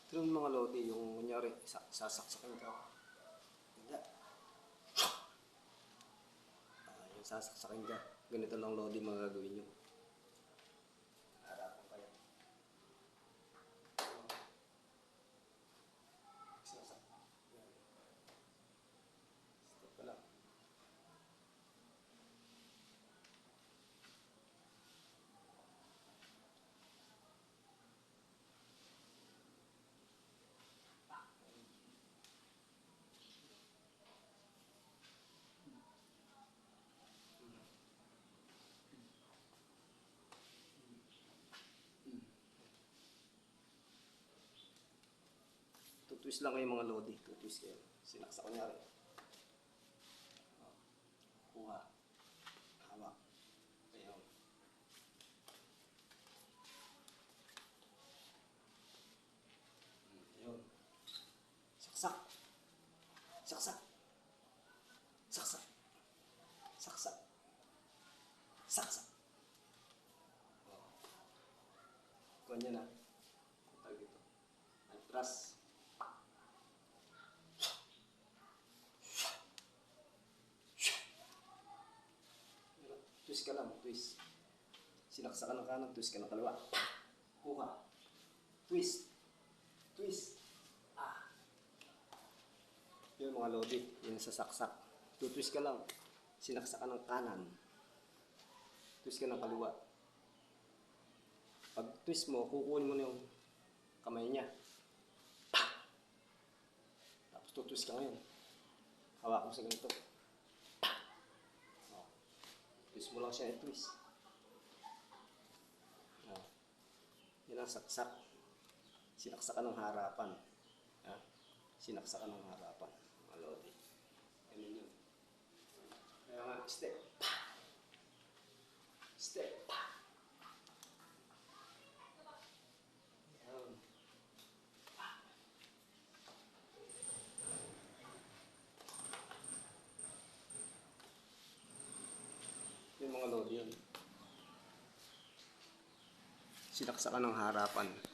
Ito yung mga lodi, yung kunyari, sasaksakin ka. Hindi. Yung sasaksakin ka. Ganito lang lodi mga gagawin nyo. Harapan kayo. Sasak. Stop ka lang. Tutwist lang kayo mga lodi. Tutwist kayo. Sinaksa ko nyari. Kuha. Hawak. Ayun. Ayun. Saksak. Saksak. Saksak. Saksak. Saksak. Kuha niya na. Tawag dito. Atras. Twist ka lang, twist. Sinaksa ka ng kanan, twist ka ng kaliwa. Kuha. Twist. Twist. Yun mga lodi, yun sa saksak. Tutwist ka lang. Sinaksa ka ng kanan. Twist ka ng kaliwa. Pag twist mo, kukunin mo na yung kamay niya. Tapos tutwist ka ngayon. Hawak mo sa ganito. Twist mo lang siya i-twist. Yan ang saksak. Sinaksa ka ng harapan. Sinaksa ka ng harapan. Mga lodi. Ganun yun. Kaya nga, step. Step. Yan. Yung mga lodi yun. Sinaksa ka ng harapan.